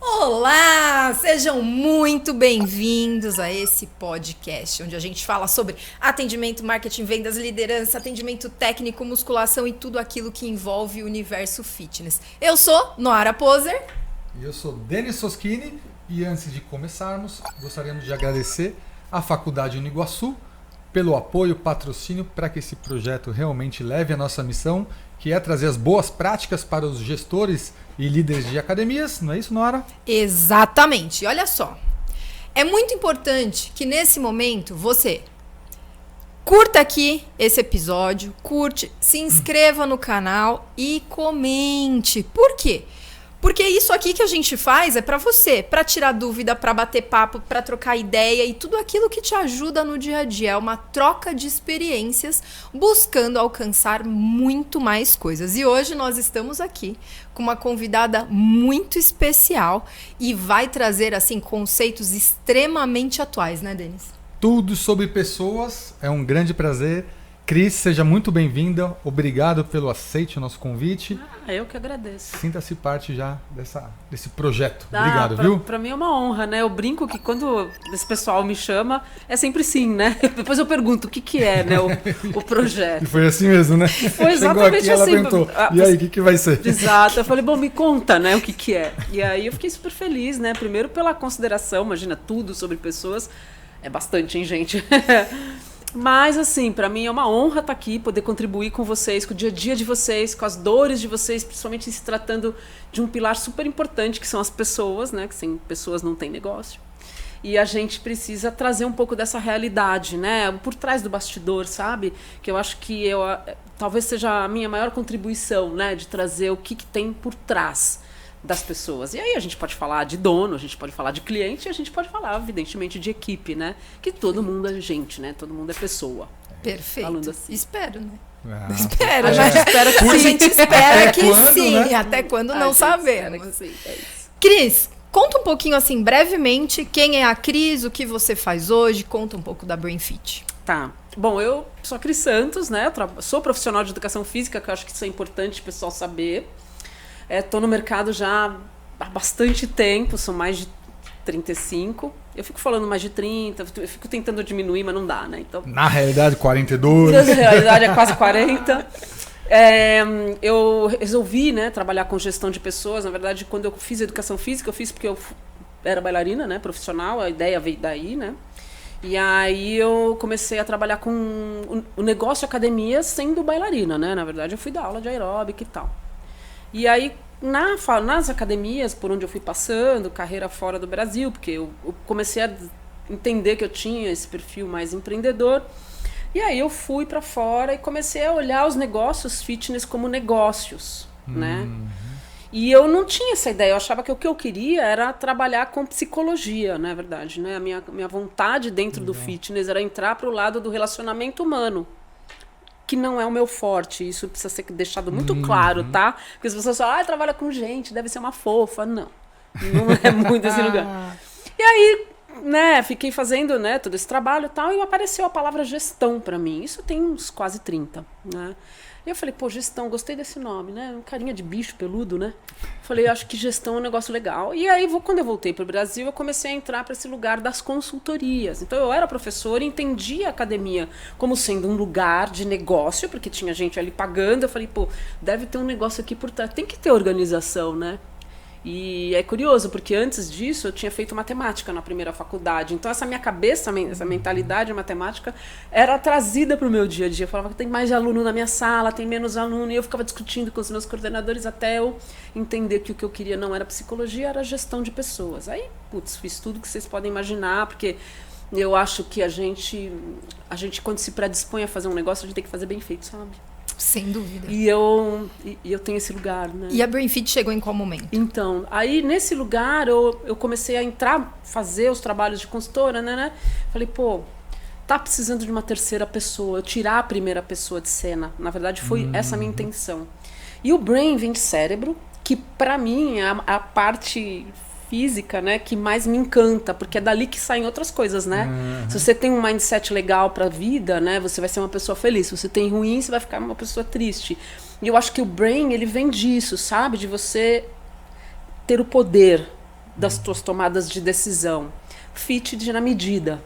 Olá! Sejam muito bem-vindos a esse podcast, onde a gente fala sobre atendimento, marketing, vendas, liderança, atendimento técnico, musculação e tudo aquilo que envolve o universo fitness. Eu sou Noara Poser. E eu sou Denis Soschini. E antes de começarmos, gostaríamos de agradecer à Faculdade Uniguaçu pelo apoio e patrocínio para que esse projeto realmente leve a nossa missão, que é trazer as boas práticas para os gestores e líderes de academias, não é isso, Nora? Exatamente. Olha só, é muito importante que nesse momento você curta aqui esse episódio, se inscreva no canal e comente. Por quê? Porque isso aqui que a gente faz é para você, para tirar dúvida, para bater papo, para trocar ideia e tudo aquilo que te ajuda no dia a dia. É uma troca de experiências buscando alcançar muito mais coisas. E hoje nós estamos aqui com uma convidada muito especial e vai trazer assim conceitos extremamente atuais, né, Denis? Tudo sobre pessoas, é um grande prazer. Cris, seja muito bem-vinda. Obrigado pelo aceite o nosso convite. Eu que agradeço. Sinta-se parte já desse projeto. Obrigado, viu? Pra mim é uma honra, né? Eu brinco que quando esse pessoal me chama, é sempre sim, né? Depois eu pergunto o que é, né, o projeto. E foi assim mesmo, né? Foi exatamente Chegou aqui, assim. Ela perguntou, e aí, o que vai ser? Exato. Eu falei, bom, me conta, né, o que é. E aí eu fiquei super feliz, né? Primeiro pela consideração, imagina, tudo sobre pessoas. É bastante, hein, gente? Mas, assim, para mim é uma honra estar aqui, poder contribuir com vocês, com o dia a dia de vocês, com as dores de vocês, principalmente se tratando de um pilar super importante, que são as pessoas, né? Que sem pessoas não tem negócio. E a gente precisa trazer um pouco dessa realidade, né? Por trás do bastidor, sabe? Que eu acho que talvez seja a minha maior contribuição, né? De trazer o que tem por trás das pessoas. E aí a gente pode falar de dono, a gente pode falar de cliente, e a gente pode falar, evidentemente, de equipe, né? Que todo mundo é gente, né? Todo mundo é pessoa. Perfeito. Falando assim. Espero, né? Espero, a gente espera que a gente espera que quando, sim. né? Até quando não sabemos. Sim, é isso. Cris, conta um pouquinho assim, brevemente, quem é a Cris, o que você faz hoje, conta um pouco da BrainFit. Tá. Bom, eu sou a Cris Santos, né? Sou profissional de educação física, que eu acho que isso é importante o pessoal saber. Estou no mercado já há bastante tempo, são mais de 35. Eu fico falando mais de 30, eu fico tentando diminuir, mas não dá, né? Então, Na realidade, 42. na realidade é quase 40. Eu resolvi, né, trabalhar com gestão de pessoas. Na verdade, quando eu fiz educação física, eu fiz porque eu era bailarina, né, profissional, a ideia veio daí, né? E aí eu comecei a trabalhar com o negócio academia sendo bailarina, né? Na verdade, eu fui dar aula de aeróbica e tal. E aí, nas academias, por onde eu fui passando, carreira fora do Brasil, porque eu comecei a entender que eu tinha esse perfil mais empreendedor. E aí eu fui para fora e comecei a olhar os negócios fitness como negócios, né? E eu não tinha essa ideia, eu achava que o que eu queria era trabalhar com psicologia, na verdade, né? A minha vontade dentro do fitness era entrar para o lado do relacionamento humano, que não é o meu forte. Isso precisa ser deixado muito claro, tá? Porque as pessoas falam, trabalha com gente, deve ser uma fofa. Não é muito esse lugar. E aí, né, fiquei fazendo, né, todo esse trabalho e tal, e apareceu a palavra gestão pra mim. Isso tem uns quase 30, né? E eu falei, gestão, gostei desse nome, né? Carinha de bicho peludo, né? Falei, acho que gestão é um negócio legal. E aí, quando eu voltei para o Brasil, eu comecei a entrar para esse lugar das consultorias. Então, eu era professora e entendia a academia como sendo um lugar de negócio, porque tinha gente ali pagando. Eu falei, deve ter um negócio aqui por trás. Tem que ter organização, né? E é curioso, porque antes disso eu tinha feito matemática na primeira faculdade. Então essa minha cabeça, essa mentalidade matemática era trazida para o meu dia a dia. Eu falava que tem mais aluno na minha sala, tem menos aluno. E eu ficava discutindo com os meus coordenadores até eu entender que o que eu queria não era psicologia, era gestão de pessoas. Aí, fiz tudo que vocês podem imaginar, porque eu acho que a gente quando se predispõe a fazer um negócio, a gente tem que fazer bem feito, sabe? Sem dúvida. E eu tenho esse lugar, né? E a BrainFit chegou em qual momento? Então, aí nesse lugar eu comecei a entrar, fazer os trabalhos de consultora, né? Falei, tá precisando de uma terceira pessoa, eu tirar a primeira pessoa de cena. Na verdade, foi essa a minha intenção. E o Brain vem de cérebro, que pra mim é a parte física, né, que mais me encanta, porque é dali que saem outras coisas, né? Se você tem um mindset legal pra vida, né, você vai ser uma pessoa feliz. Se você tem ruim, você vai ficar uma pessoa triste. E eu acho que o Brain, ele vem disso, sabe? De você ter o poder das tuas tomadas de decisão. Fit na medida.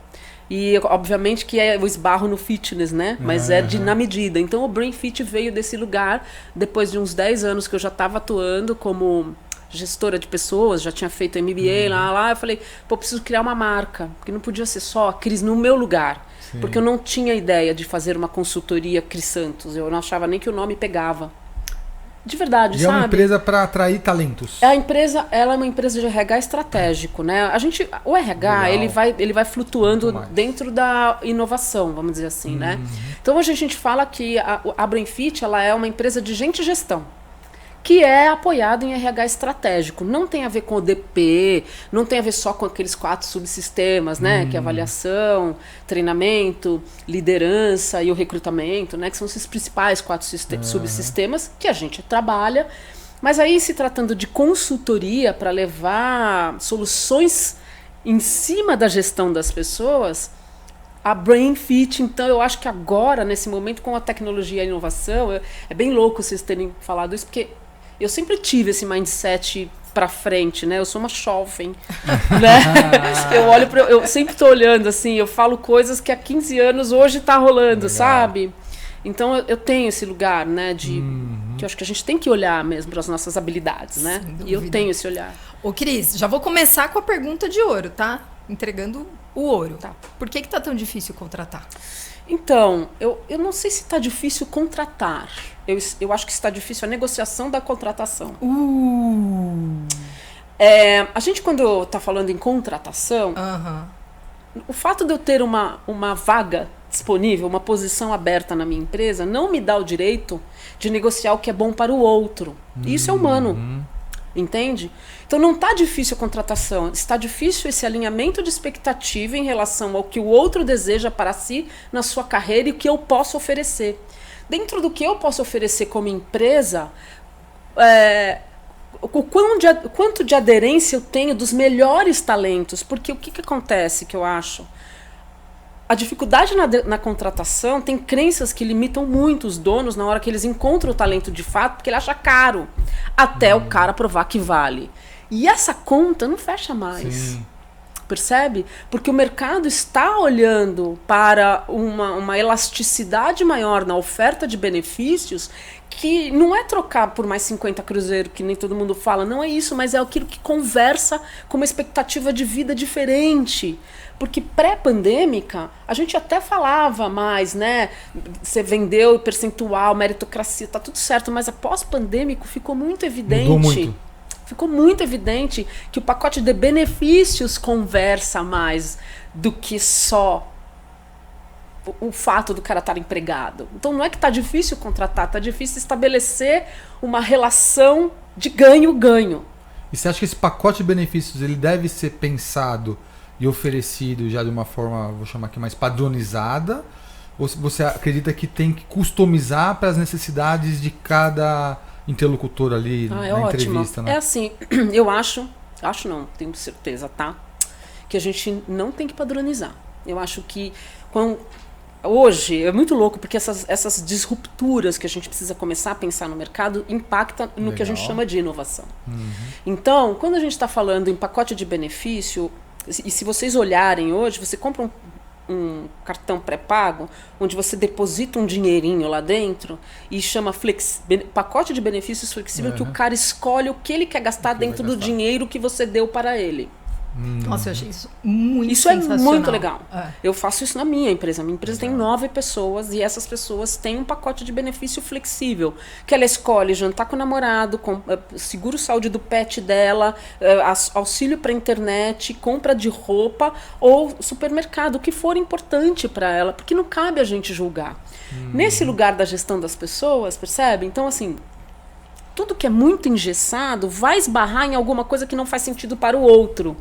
E, obviamente, que é o esbarro no fitness, né? Mas é na medida. Então, o Brain Fit veio desse lugar, depois de uns 10 anos que eu já estava atuando como gestora de pessoas, já tinha feito MBA lá. Eu falei, pô, preciso criar uma marca. Porque não podia ser só a Cris no meu lugar. Sim. Porque eu não tinha ideia de fazer uma consultoria Cris Santos. Eu não achava nem que o nome pegava. De verdade, e sabe? É uma empresa para atrair talentos. A empresa, ela é uma empresa de RH estratégico, né? O RH, ele vai flutuando dentro da inovação, vamos dizer assim, né? Então hoje a gente fala que a Brain Fit, ela é uma empresa de gente e gestão, que é apoiado em RH estratégico. Não tem a ver com o DP, não tem a ver só com aqueles 4 subsistemas, né? Que é avaliação, treinamento, liderança e o recrutamento, né? Que são esses principais 4 subsistemas que a gente trabalha. Mas aí, se tratando de consultoria para levar soluções em cima da gestão das pessoas, a Brain Fit, então, eu acho que agora, nesse momento, com a tecnologia e a inovação, é bem louco vocês terem falado isso, porque eu sempre tive esse mindset pra frente, né? Eu sou uma jovem, né? Eu sempre tô olhando, assim, eu falo coisas que há 15 anos hoje tá rolando, legal, sabe? Então eu tenho esse lugar, né? Que eu acho que a gente tem que olhar mesmo para as nossas habilidades, né? E eu tenho esse olhar. Ô, Cris, já vou começar com a pergunta de ouro, tá? Entregando o ouro. Tá. Por que tá tão difícil contratar? Então, eu não sei se tá difícil contratar. Eu acho que está difícil a negociação da contratação. A gente, quando tá falando em contratação, o fato de eu ter uma vaga disponível, uma posição aberta na minha empresa, não me dá o direito de negociar o que é bom para o outro. Isso é humano. Entende? Então não está difícil a contratação, está difícil esse alinhamento de expectativa em relação ao que o outro deseja para si na sua carreira e o que eu posso oferecer. Dentro do que eu posso oferecer como empresa, o quanto de aderência eu tenho dos melhores talentos, porque o que acontece que eu acho? A dificuldade na contratação tem crenças que limitam muito os donos na hora que eles encontram o talento de fato, porque ele acha caro, até o cara provar que vale. E essa conta não fecha mais. Sim. Percebe? Porque o mercado está olhando para uma elasticidade maior na oferta de benefícios, que não é trocar por mais 50 cruzeiros, que nem todo mundo fala, não é isso, mas é aquilo que conversa com uma expectativa de vida diferente. Porque pré-pandêmica, a gente até falava mais, né? Você vendeu percentual, meritocracia, tá tudo certo, mas após pandêmico ficou muito evidente. Mudou muito. Ficou muito evidente que o pacote de benefícios conversa mais do que só o fato do cara estar empregado. Então não é que está difícil contratar, está difícil estabelecer uma relação de ganho-ganho. E você acha que esse pacote de benefícios ele deve ser pensado e oferecido já de uma forma, vou chamar aqui, mais padronizada? Ou você acredita que tem que customizar para as necessidades de cada interlocutor ali na entrevista? Né? É assim, eu acho não, tenho certeza, tá? Que a gente não tem que padronizar. Eu acho que hoje é muito louco, porque essas disrupturas que a gente precisa começar a pensar no mercado impactam no que a gente chama de inovação. Então, quando a gente está falando em pacote de benefício, e se vocês olharem hoje, você compra um cartão pré-pago, onde você deposita um dinheirinho lá dentro e chama pacote de benefícios flexível, que o cara escolhe o que ele quer gastar dentro do dinheiro que você deu para ele. Nossa, eu achei isso muito Isso é muito legal. Eu faço isso na minha empresa. Minha empresa tem 9 pessoas e essas pessoas têm um pacote de benefício flexível, que ela escolhe jantar com o namorado, seguro saúde do pet dela, auxílio para internet, compra de roupa ou supermercado, o que for importante para ela, porque não cabe a gente julgar. Nesse lugar da gestão das pessoas, percebe? Então, assim, tudo que é muito engessado vai esbarrar em alguma coisa que não faz sentido para o outro.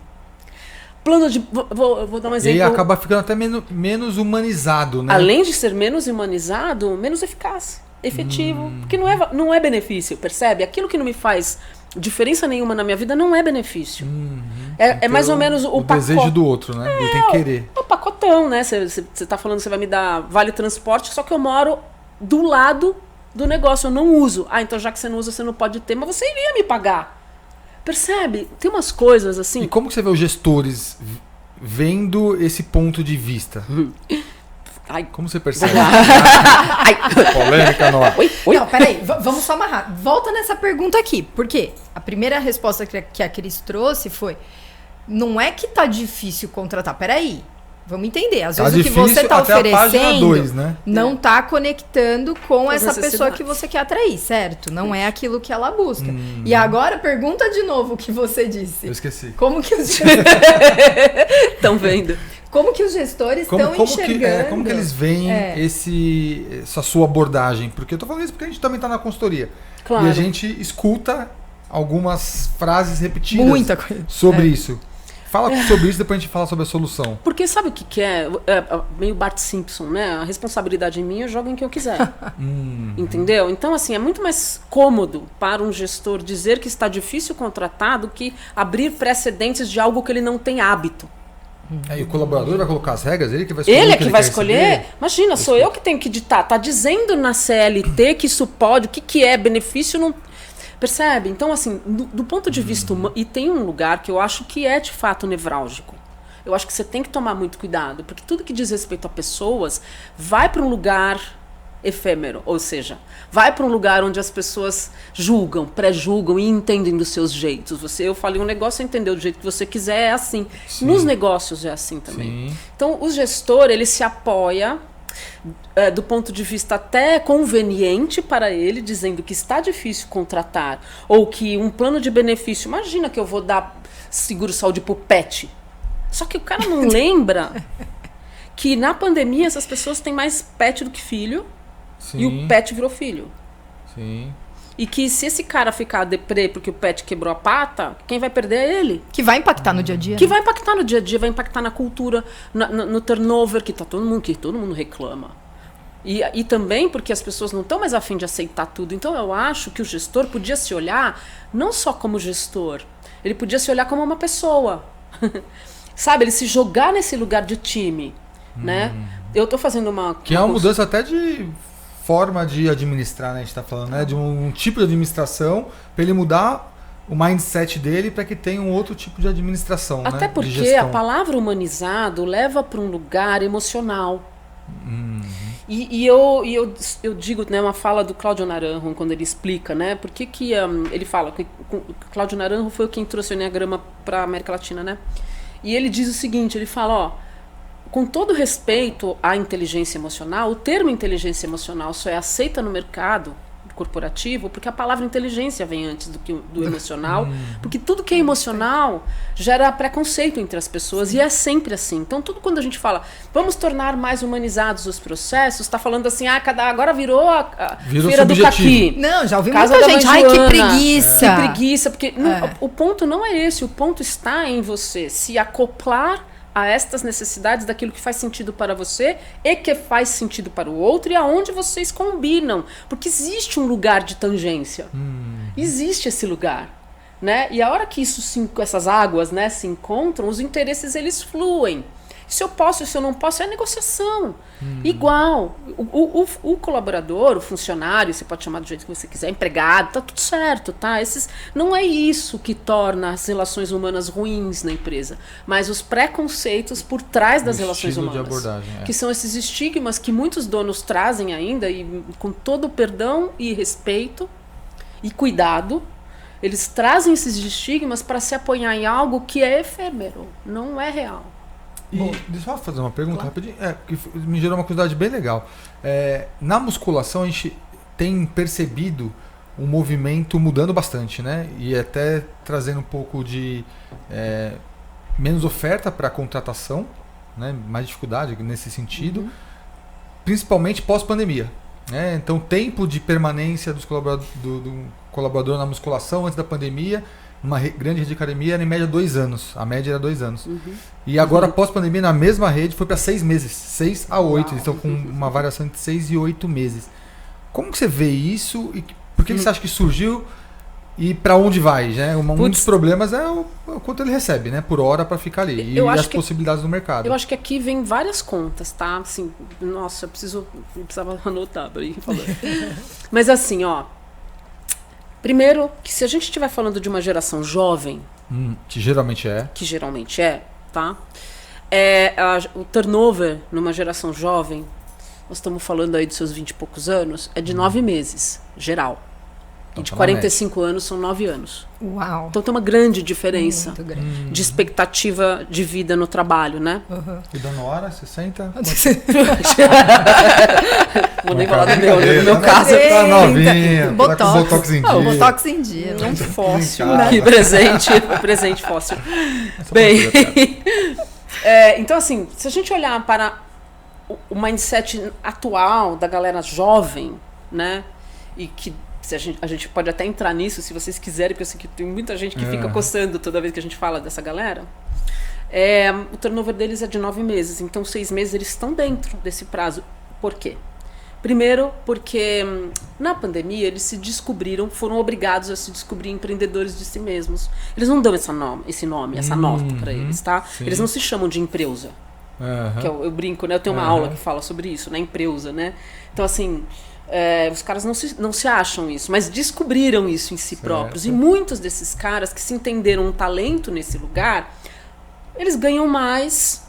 Plano de... Vou dar um exemplo. E aí acaba ficando até menos humanizado, né? Além de ser menos humanizado, menos eficaz, efetivo. Porque não é benefício, percebe? Aquilo que não me faz diferença nenhuma na minha vida não é benefício. É mais ou menos o desejo do outro, né? Ele tem que querer. O pacotão, né? Você tá falando que você vai me dar vale transporte, só que eu moro do lado do negócio, eu não uso. Então já que você não usa, você não pode ter, mas você iria me pagar. Percebe? Tem umas coisas assim... E como que você vê os gestores vendo esse ponto de vista? Ai. Como você percebe? Ai. Polêmica no ar. Oi. Não, peraí, vamos só amarrar. Volta nessa pergunta aqui, porque a primeira resposta que a Cris trouxe foi, não é que tá difícil contratar, peraí, vamos entender, às vezes o que você tá oferecendo 2, né? não tá conectando com essa pessoa necessidades. que você quer atrair, certo? Não é aquilo que ela busca. E agora pergunta de novo o que você disse. Eu esqueci. Como que os Estão vendo? Como que os gestores estão enxergando? Como que eles veem essa sua abordagem? Porque eu tô falando isso porque a gente também tá na consultoria. Claro. E a gente escuta algumas frases repetidas Muita coisa. sobre isso. Fala sobre isso, depois a gente fala sobre a solução. Porque sabe o que é? Meio Bart Simpson, né? A responsabilidade é minha, eu jogo em quem eu quiser. Entendeu? Então, assim, é muito mais cômodo para um gestor dizer que está difícil contratar do que abrir precedentes de algo que ele não tem hábito. Aí o colaborador vai colocar as regras, ele que vai escolher. Ele é o que que vai quer escolher? receber. Imagina, sou eu que tenho que ditar. Tá dizendo na CLT que isso pode, o que é benefício, não... Percebe? Então, assim, do ponto de vista humano, e tem um lugar que eu acho que é de fato nevrálgico. Eu acho que você tem que tomar muito cuidado, porque tudo que diz respeito a pessoas vai para um lugar efêmero, ou seja, vai para um lugar onde as pessoas julgam, pré-julgam e entendem dos seus jeitos. Eu falei um negócio, entendeu do jeito que você quiser, é assim. Sim. Nos negócios é assim também. Sim. Então, o gestor, ele se apoia do ponto de vista até conveniente para ele, dizendo que está difícil contratar, ou que um plano de benefício, imagina que eu vou dar seguro-saúde pro pet. Só que o cara não lembra que na pandemia essas pessoas têm mais pet do que filho, Sim. e o pet virou filho. Sim. E que se esse cara ficar deprê porque o pet quebrou a pata, quem vai perder é ele. Que vai impactar no dia a dia. Que né? vai impactar no dia a dia, vai impactar na cultura, no turnover, que todo mundo reclama. E também porque as pessoas não estão mais a fim de aceitar tudo. Então eu acho que o gestor podia se olhar não só como gestor, ele podia se olhar como uma pessoa. Sabe, ele se jogar nesse lugar de time, né? Eu estou fazendo uma... Que é uma mudança até de forma de administrar, né? A gente tá falando, né? De um tipo de administração, para ele mudar o mindset dele para que tenha um outro tipo de administração, Até né? porque a palavra humanizado leva para um lugar emocional. E eu digo, né, uma fala do Cláudio Naranjo, quando ele explica, né? Por que ele fala que Cláudio Naranjo foi quem trouxe o Enneagrama para a América Latina, né? E ele diz o seguinte, ele fala, ó, com todo respeito à inteligência emocional, o termo inteligência emocional só é aceita no mercado corporativo porque a palavra inteligência vem antes do emocional, porque tudo que é emocional gera preconceito entre as pessoas e é sempre assim. Então, tudo quando a gente fala, vamos tornar mais humanizados os processos, está falando assim, agora virou a feira do caqui. Não, já ouvi Casa muita da gente, mãe ai, que Joana. preguiça. Que preguiça, porque o ponto não é esse, o ponto está em você se acoplar a estas necessidades daquilo que faz sentido para você e que faz sentido para o outro e aonde vocês combinam. Porque existe um lugar de tangência. Existe esse lugar. Né? E a hora que essas águas, né, se encontram, os interesses eles fluem. Se eu posso, se eu não posso, é negociação. Igual. O colaborador, o funcionário, você pode chamar do jeito que você quiser, empregado, tá tudo certo, tá? Não é isso que torna as relações humanas ruins na empresa, mas os preconceitos por trás das relações humanas. De abordagem, que são esses estigmas que muitos donos trazem ainda, e com todo o perdão e respeito e cuidado, eles trazem esses estigmas para se apoiar em algo que é efêmero, não é real. E deixa eu fazer uma pergunta rapidinho, que me gerou uma curiosidade bem legal. Na musculação a gente tem percebido um movimento mudando bastante, né? E até trazendo um pouco de menos oferta para contratação, né? Mais dificuldade nesse sentido, principalmente pós-pandemia. Né? Então, o tempo de permanência do colaborador na musculação antes da pandemia, uma grande rede de academia, era em média 2 anos. A média era 2 anos. E agora, pós-pandemia, na mesma rede, foi para 6 meses. 6 a 8. Eles estão com uma variação entre 6 e 8 meses. Como que você vê isso? E por que você acha que surgiu? E para onde vai? Né? Um dos problemas é o quanto ele recebe, né? Por hora para ficar ali. E as possibilidades do mercado. Eu acho que aqui vem várias contas, tá? Assim, nossa, eu precisava anotar para ir falando. Mas assim, ó. Primeiro, que se a gente estiver falando de uma geração jovem, Que geralmente é. que geralmente é, tá? O turnover numa geração jovem, nós estamos falando aí dos seus 20 e poucos anos, é de 9 meses, geral. E de tá na 45 anos são 9 anos. Uau. Então tem uma grande diferença Muito grande. de expectativa de vida no trabalho, né? E dando hora, 60? Vou nem falar do meu caso. Tá novinha, Botox. tá com Botox em dia. O Botox em dia. Um fóssil Cara. aqui, presente fóssil. Bem, então assim, se a gente olhar para o mindset atual da galera jovem, né, e que se a gente pode até entrar nisso, se vocês quiserem, porque eu sei que tem muita gente que fica coçando toda vez que a gente fala dessa galera, o turnover deles é de 9 meses, então 6 meses eles estão dentro desse prazo. Por quê? Primeiro, porque na pandemia eles se descobriram, foram obrigados a se descobrir empreendedores de si mesmos. Eles não dão essa nota para eles, tá? Sim. Eles não se chamam de empreusa. Que eu brinco, né? Eu tenho uma aula que fala sobre isso, né? Empreusa, né? Então, assim, os caras não se acham isso, mas descobriram isso em si próprios. E muitos desses caras que se entenderam um talento nesse lugar, eles ganham mais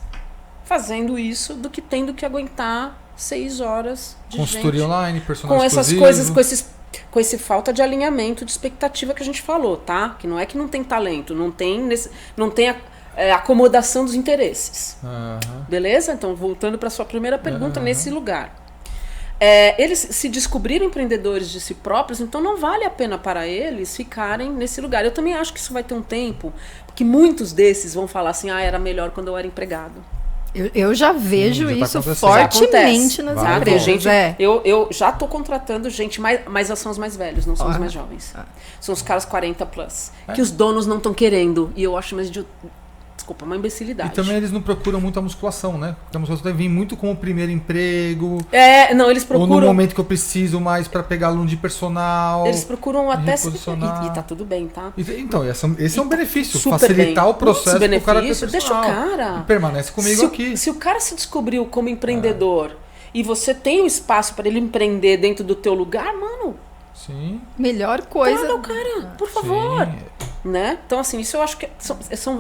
fazendo isso do que tendo que aguentar 6 horas de consultoria gente online, personal com essas exclusivo. coisas, com esse falta de alinhamento de expectativa que a gente falou, tá? Que não é que não tem talento, não tem acomodação dos interesses. Beleza? Então, voltando para sua primeira pergunta, nesse lugar. Eles se descobriram empreendedores de si próprios, então não vale a pena para eles ficarem nesse lugar. Eu também acho que isso vai ter um tempo, porque muitos desses vão falar assim, era melhor quando eu era empregado. Eu já vejo já tá isso acontecendo. fortemente nas Vai, empresas. Gente, eu já tô contratando gente, mas são os mais velhos, não são os mais jovens. São os caras 40 plus. Que os donos não estão querendo. E eu acho mais desculpa, uma imbecilidade. E também eles não procuram muita musculação, né? Porque a musculação deve vir muito como primeiro emprego. Não, eles procuram. Ou no momento que eu preciso mais para pegar aluno de personal. Eles procuram até reposicionar. E tá tudo bem, tá? Então, esse é um benefício. Super Facilitar bem. o processo pro cara ter personal. Deixa o cara. E permanece comigo aqui. Se o cara se descobriu como empreendedor e você tem um espaço para ele empreender dentro do teu lugar, mano. Sim. Melhor coisa. Traga o cara, por favor. Sim. Né? Então, assim, isso eu acho que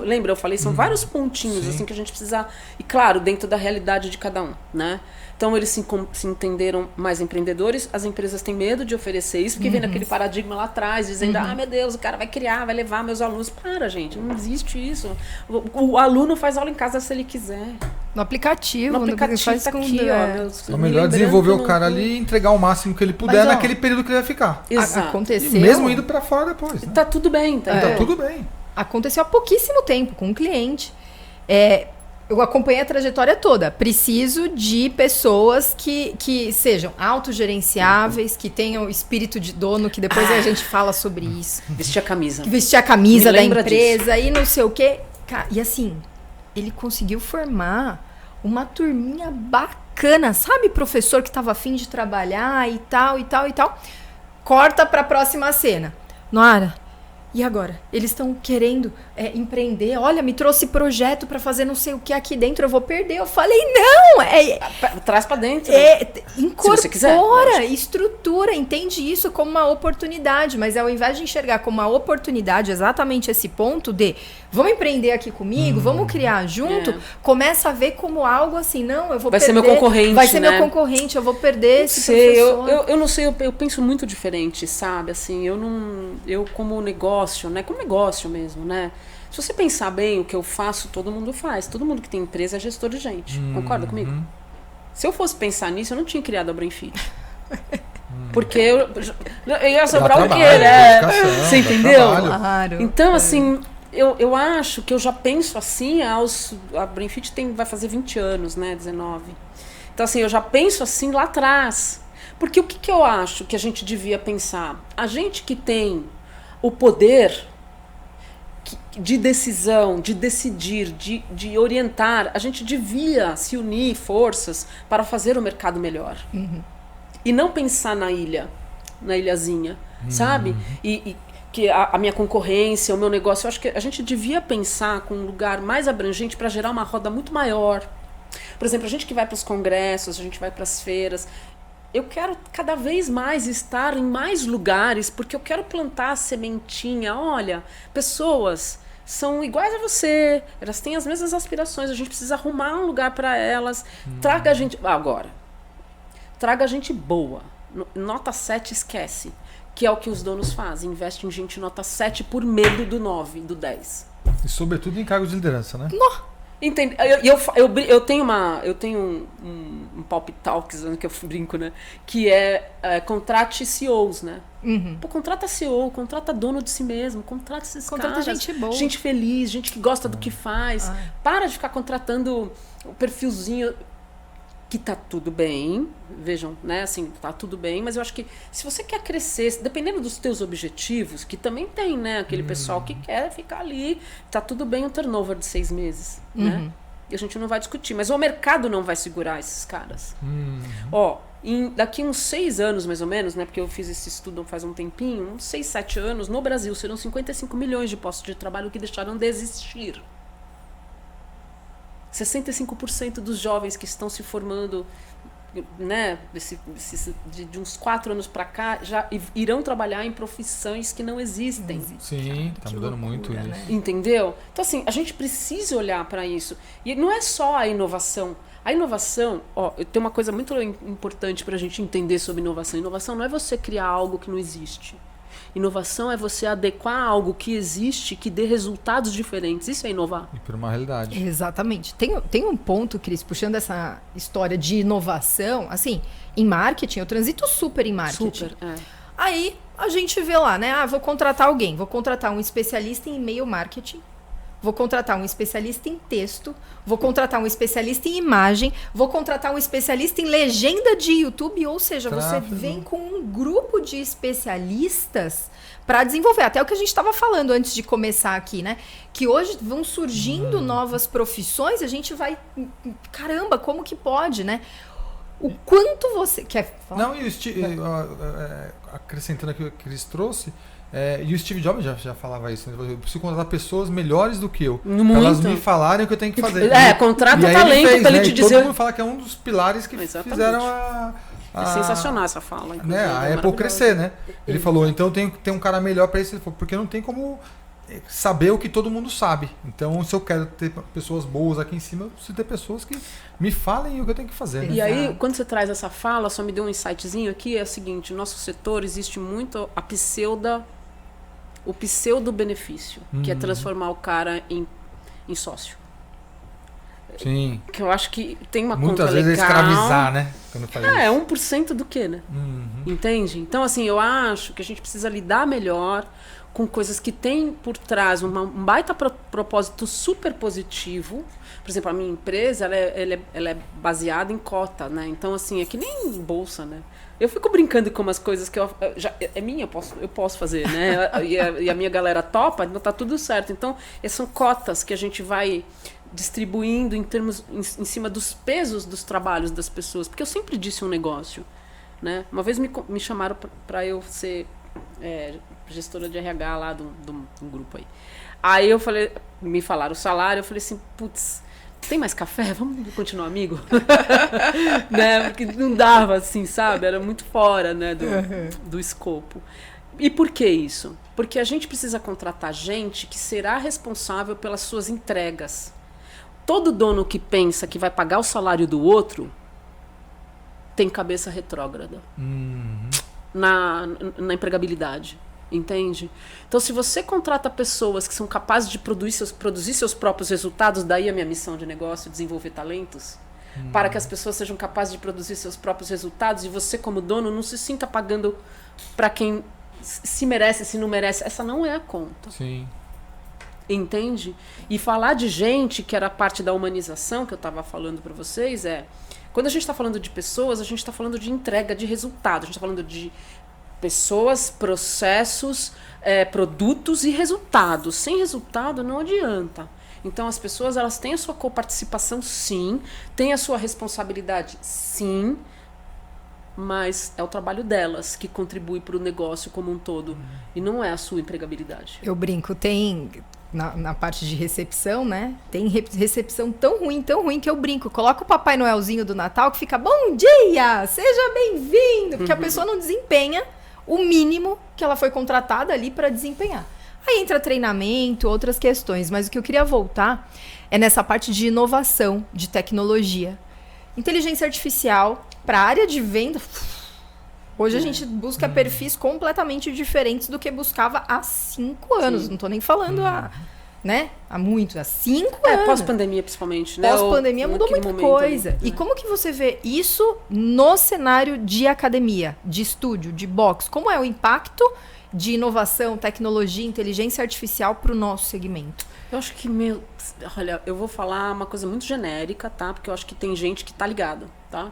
lembra, eu falei, são vários pontinhos assim que a gente precisa, e claro, dentro da realidade de cada um, né? Então eles se entenderam mais empreendedores, as empresas têm medo de oferecer isso, porque vem naquele paradigma lá atrás, dizendo, meu Deus, o cara vai criar, vai levar meus alunos. Para, gente, não existe isso. O aluno faz aula em casa se ele quiser. No aplicativo. No aplicativo faz tá com aqui, É melhor desenvolver o cara ali e entregar o máximo que ele puder naquele período que ele vai ficar. Exato. Aconteceu. E mesmo indo para fora depois. Né? Tá tudo bem, tá? Tá tudo bem. Aconteceu há pouquíssimo tempo com um cliente. Eu acompanhei a trajetória toda. Preciso de pessoas que sejam autogerenciáveis, que tenham espírito de dono, que depois a gente fala sobre isso. Vestir a camisa. Que vestir a camisa da empresa disso. e não sei o quê. E assim, ele conseguiu formar uma turminha bacana. Sabe, professor que estava afim de trabalhar e tal, e tal, e tal. Corta para a próxima cena. Noara, e agora? Eles estão querendo empreender. Olha, me trouxe projeto para fazer não sei o que aqui dentro. Eu vou perder. Eu falei, não! Traz para dentro. Incorpora, se você quiser, estrutura, entende isso como uma oportunidade. Mas ao invés de enxergar como uma oportunidade exatamente esse ponto de vamos empreender aqui comigo, vamos criar junto, começa a ver como algo assim, não, eu vou vai perder. Vai ser meu concorrente, vai ser meu concorrente, eu vou perder esse professor. Eu não sei, eu penso muito diferente, sabe? Assim, eu como negócio, né? Como negócio mesmo, né? Se você pensar bem, o que eu faço, todo mundo faz. Todo mundo que tem empresa é gestor de gente. Concorda comigo? Se eu fosse pensar nisso, eu não tinha criado a Brainfeed. Porque eu ia sobrar o quê, né? Você entendeu? Claro. Então, assim, eu acho que eu já penso assim, a Brainfeed vai fazer 20 anos, né? 19. Então, assim, eu já penso assim lá atrás. Porque o que eu acho que a gente devia pensar? A gente que tem o poder de decisão, de decidir, de orientar, a gente devia se unir forças para fazer o mercado melhor. E não pensar na ilhazinha, sabe? E que a minha concorrência, o meu negócio, eu acho que a gente devia pensar com um lugar mais abrangente para gerar uma roda muito maior. Por exemplo, a gente que vai para os congressos, a gente vai para as feiras, eu quero cada vez mais estar em mais lugares, porque eu quero plantar a sementinha. Olha, pessoas são iguais a você, elas têm as mesmas aspirações, a gente precisa arrumar um lugar para elas. Traga a gente... Agora, traga gente boa. Nota 7 esquece, que é o que os donos fazem. Investem em gente nota 7 por medo do 9, do 10. E sobretudo em cargos de liderança, né? Entende? Eu tenho um pop talks que eu brinco, né? Que contrate CEOs, né? Pô, contrata CEO, contrata dono de si mesmo, contrata esses Contrata caras. gente boa. Gente feliz, gente que gosta do que faz. Para de ficar contratando o perfilzinho que tá tudo bem, vejam, né? Assim, tá tudo bem, mas eu acho que se você quer crescer, dependendo dos teus objetivos, que também tem, né? Aquele pessoal que quer ficar ali, tá tudo bem um turnover de 6 meses, né? E a gente não vai discutir, mas o mercado não vai segurar esses caras. Ó, daqui uns 6 anos, mais ou menos, né? Porque eu fiz esse estudo faz um tempinho, uns 6, 7 anos, no Brasil serão 55 milhões de postos de trabalho que deixaram de existir. 65% dos jovens que estão se formando, né, de uns 4 anos para cá, já irão trabalhar em profissões que não existem. Sim, tá mudando muito isso. Né? Entendeu? Então, assim, a gente precisa olhar para isso. E não é só a inovação. A inovação, tem uma coisa muito importante para a gente entender sobre inovação. Inovação não é você criar algo que não existe. Inovação é você adequar algo que existe, que dê resultados diferentes. Isso é inovar. E por uma realidade. Exatamente. Tem um ponto, Cris, puxando essa história de inovação, assim, em marketing, eu transito super em marketing. Super, Aí a gente vê lá, né? Vou contratar alguém, vou contratar um especialista em e-mail marketing, vou contratar um especialista em texto, vou contratar um especialista em imagem, vou contratar um especialista em legenda de YouTube, ou seja, você vem com um grupo de especialistas para desenvolver. Até o que a gente estava falando antes de começar aqui, né? Que hoje vão surgindo novas profissões, a gente vai... Caramba, como que pode, né? O quanto você... Quer falar? Não, e acrescentando aqui o que Cris trouxe... e o Steve Jobs já falava isso, né? Eu preciso contratar pessoas melhores do que eu. Muito. Pra elas me falarem o que eu tenho que fazer. Contrata talento pra ele te dizer. Todo mundo fala que é um dos pilares que fizeram É sensacional essa fala. Né? A Apple crescer, né? Ele falou, então tem que ter um cara melhor pra isso. Ele falou, porque não tem como saber o que todo mundo sabe. Então, se eu quero ter pessoas boas aqui em cima, eu preciso ter pessoas que me falem o que eu tenho que fazer. Né? E aí, quando você traz essa fala, só me deu um insightzinho aqui, é o seguinte, no nosso setor existe muito o pseudo-benefício, que é transformar o cara em sócio. Sim. Que eu acho que tem uma muitas conta vezes legal. É escravizar, né? Quando faz É isso. 1% do quê, né? Entende? Então, assim, eu acho que a gente precisa lidar melhor com coisas que tem por trás um baita propósito super positivo. Por exemplo, a minha empresa, ela é baseada em cota, né? Então, assim, é que nem bolsa, né? Eu fico brincando com umas coisas que é minha, eu posso fazer, né? E a minha galera topa, então tá tudo certo. Então, são cotas que a gente vai distribuindo em cima dos pesos dos trabalhos das pessoas. Porque eu sempre disse um negócio, né? Uma vez me chamaram para eu ser gestora de RH lá de um grupo aí. Aí eu falei, me falaram o salário, eu falei assim, putz, tem mais café? Vamos continuar amigo? Né? Porque não dava assim, sabe? Era muito fora, né, do escopo. E por que isso? Porque a gente precisa contratar gente que será responsável pelas suas entregas. Todo dono que pensa que vai pagar o salário do outro tem cabeça retrógrada na empregabilidade. Entende? Então, se você contrata pessoas que são capazes de produzir seus próprios resultados, daí a minha missão de negócio, desenvolver talentos, para que as pessoas sejam capazes de produzir seus próprios resultados e você, como dono, não se sinta pagando para quem se merece, se não merece. Essa não é a conta. Sim. Entende? E falar de gente, que era parte da humanização que eu estava falando para vocês, quando a gente está falando de pessoas, a gente está falando de entrega de resultado, a gente está falando de pessoas, processos, produtos e resultados. Sem resultado não adianta. Então as pessoas, elas têm a sua coparticipação, sim, têm a sua responsabilidade, sim, mas é o trabalho delas que contribui para o negócio como um todo e não é a sua empregabilidade. Eu brinco, na parte de recepção, né? Tem recepção tão ruim que eu brinco. Coloca o Papai Noelzinho do Natal que fica, bom dia, seja bem-vindo. Porque a pessoa não desempenha o mínimo que ela foi contratada ali para desempenhar. Aí entra treinamento, outras questões. Mas o que eu queria voltar é nessa parte de inovação, de tecnologia. Inteligência artificial para a área de venda. Hoje a gente busca perfis completamente diferentes do que buscava há 5 anos. Sim. Não estou nem falando há 5 anos. Pós-pandemia, principalmente, né? Pós-pandemia mudou muita coisa. Né? E como que você vê isso no cenário de academia, de estúdio, de boxe? Como é o impacto de inovação, tecnologia, inteligência artificial para o nosso segmento? Eu acho que, olha, eu vou falar uma coisa muito genérica, tá? Porque eu acho que tem gente que tá ligada, tá?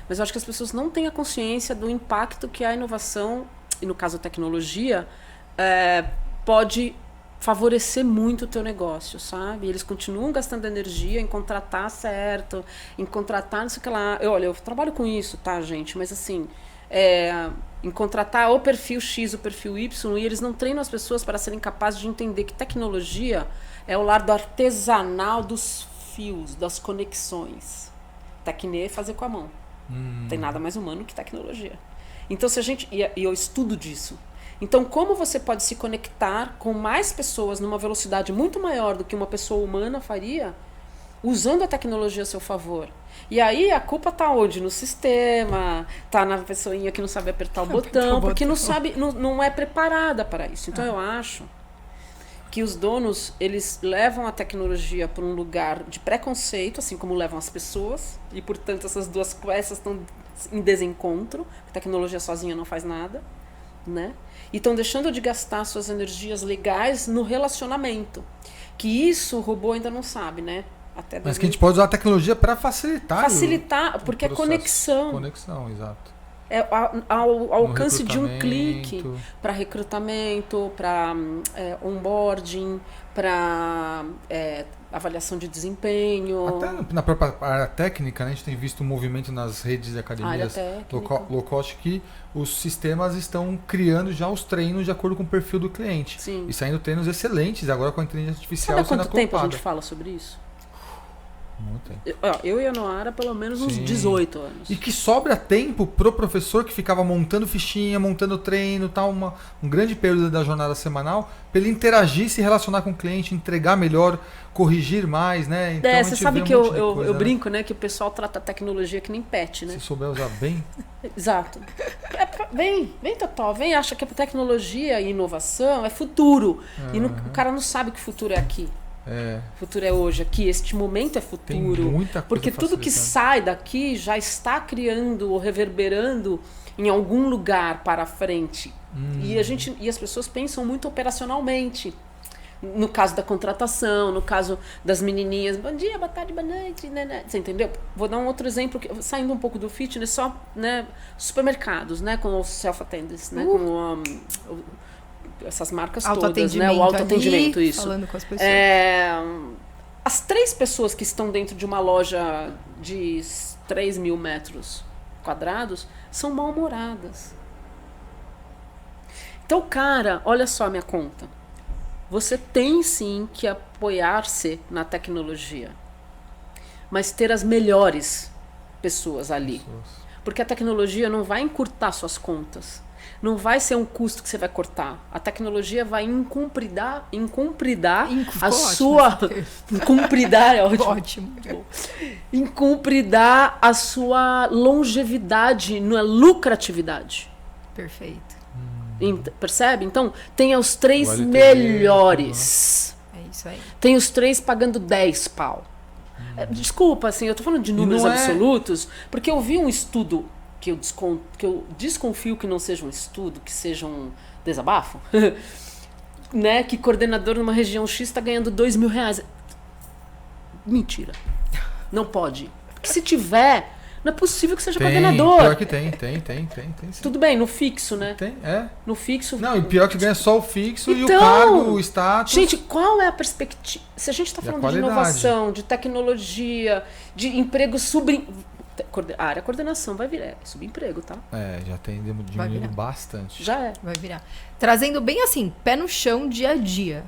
Mas eu acho que as pessoas não têm a consciência do impacto que a inovação, e no caso a tecnologia, pode favorecer muito o teu negócio, sabe? Eles continuam gastando energia em contratar certo, em contratar não sei o que lá. Olha, eu trabalho com isso, tá, gente? Mas assim, em contratar o perfil X, o perfil Y, e eles não treinam as pessoas para serem capazes de entender que tecnologia é o lado artesanal dos fios, das conexões. Tecne é fazer com a mão. Não tem nada mais humano que tecnologia. Então, se a gente... E eu estudo disso. Então, como você pode se conectar com mais pessoas numa velocidade muito maior do que uma pessoa humana faria, usando a tecnologia a seu favor? E aí, a culpa tá onde? No sistema, tá na pessoinha que não sabe apertar o botão, porque não sabe, não é preparada para isso. Então, eu acho que os donos, eles levam a tecnologia para um lugar de preconceito, assim como levam as pessoas, e, portanto, essas duas peças estão em desencontro, a tecnologia sozinha não faz nada, né? E estão deixando de gastar suas energias legais no relacionamento, que isso o robô ainda não sabe, né? Mas que a gente pode usar a tecnologia para facilitar. Porque é conexão. Conexão, exato. É ao alcance de um clique para recrutamento, para onboarding, para avaliação de desempenho. Até na própria área técnica, né, a gente tem visto um movimento nas redes de academias low cost que os sistemas estão criando já os treinos de acordo com o perfil do cliente. Sim. E saindo treinos excelentes agora com a inteligência artificial. Sabe há quanto tempo a gente fala sobre isso? Muito tempo. Eu e a Noara, pelo menos uns 18 anos. E que sobra tempo pro professor que ficava montando fichinha, montando treino, tal, um grande período da jornada semanal, para ele interagir, se relacionar com o cliente, entregar melhor, corrigir mais, né? Então, você sabe que eu brinco, né? Que o pessoal trata a tecnologia que nem pet, né? Se souber usar bem. Exato. Vem, Totó, acha que a tecnologia e inovação é futuro. E o cara não sabe que o futuro é aqui. O futuro é hoje, aqui, este momento é futuro. Tem muita coisa porque tudo que sai daqui já está criando ou reverberando em algum lugar para frente. E as pessoas pensam muito operacionalmente. No caso da contratação, no caso das menininhas, bom dia, boa tarde, boa noite, né? Você entendeu? Vou dar um outro exemplo, saindo um pouco do fitness, só, né, supermercados, né, com os self-attendants, né, com essas marcas todas, né? O autoatendimento, isso. Falando com as pessoas. As 3 pessoas que estão dentro de uma loja de 3.000 metros quadrados são mal-humoradas. Então, cara, olha só a minha conta. Você tem sim que apoiar-se na tecnologia, mas ter as melhores pessoas ali. Porque a tecnologia não vai encurtar suas contas. Não vai ser um custo que você vai cortar. A tecnologia vai incumpridar a sua... Incumpridar é ótimo. Ótimo. Incumpridar a sua longevidade, não é lucratividade. Perfeito. Percebe? Então, tem os 3 melhores. É isso aí. Tem os 3 pagando 10 pau. Desculpa, assim, eu tô falando de números absolutos, porque eu vi um estudo que eu desconfio que não seja um estudo, que seja um desabafo, né? Que coordenador numa região X está ganhando R$2.000. Mentira. Não pode. Porque se tiver, não é possível que seja coordenador. Pior que tem. Sim. Tudo bem, no fixo, né? Tem, No fixo. Não, e pior que ganha só o fixo e o cargo, o status. Gente, qual é a perspectiva? Se a gente está falando de inovação, de tecnologia, de emprego a área coordenação vai virar subemprego, tá? Já tem diminuído bastante. Já é. Vai virar. Trazendo bem assim, pé no chão, dia a dia.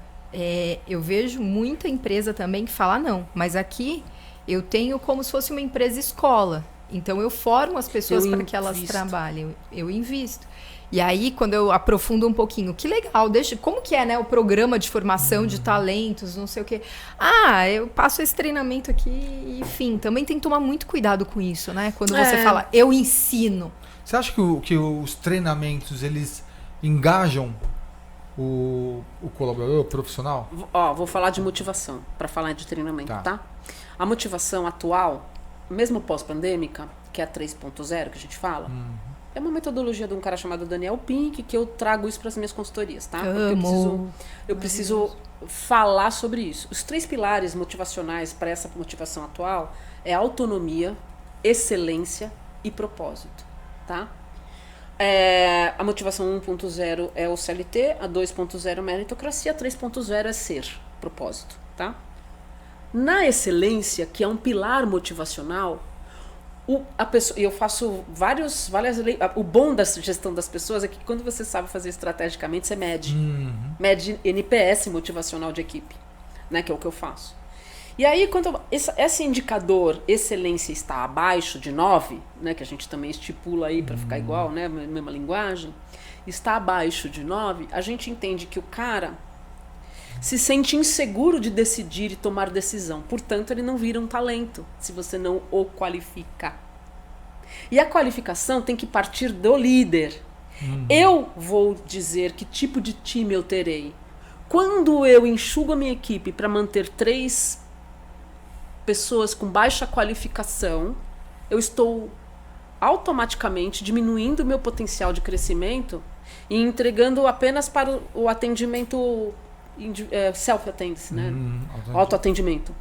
eu vejo muita empresa também que fala, não, mas aqui eu tenho como se fosse uma empresa escola. Então eu formo as pessoas para que elas trabalhem. Eu invisto. E aí, quando eu aprofundo um pouquinho, que legal, como que é, né, o programa de formação de talentos, não sei o quê. Eu passo esse treinamento aqui e, enfim, também tem que tomar muito cuidado com isso, né? Quando você fala, eu ensino. Você acha que os treinamentos, eles engajam o colaborador, o profissional? Vou falar de motivação, para falar de treinamento, tá? A motivação atual, mesmo pós-pandêmica, que é a 3.0 que a gente fala, é uma metodologia de um cara chamado Daniel Pink, que eu trago isso para as minhas consultorias, tá? Porque eu preciso falar sobre isso. Os 3 pilares motivacionais para essa motivação atual é autonomia, excelência e propósito, tá? A motivação 1.0 é o CLT, a 2.0 é meritocracia, a 3.0 é ser, propósito, tá? Na excelência, que é um pilar motivacional, a pessoa, eu faço várias leis. O bom da gestão das pessoas é que quando você sabe fazer estrategicamente, você mede. Mede NPS motivacional de equipe, né, que é o que eu faço. E aí, quando esse indicador excelência está abaixo de 9, né, que a gente também estipula aí para ficar igual, né, mesma linguagem, está abaixo de 9, a gente entende que o cara se sente inseguro de decidir e tomar decisão. Portanto, ele não vira um talento, se você não o qualifica. E a qualificação tem que partir do líder. Eu vou dizer que tipo de time eu terei. Quando eu enxugo a minha equipe para manter 3 pessoas com baixa qualificação, eu estou automaticamente diminuindo o meu potencial de crescimento e entregando apenas para o atendimento self-attendance, né? Autoatendimento.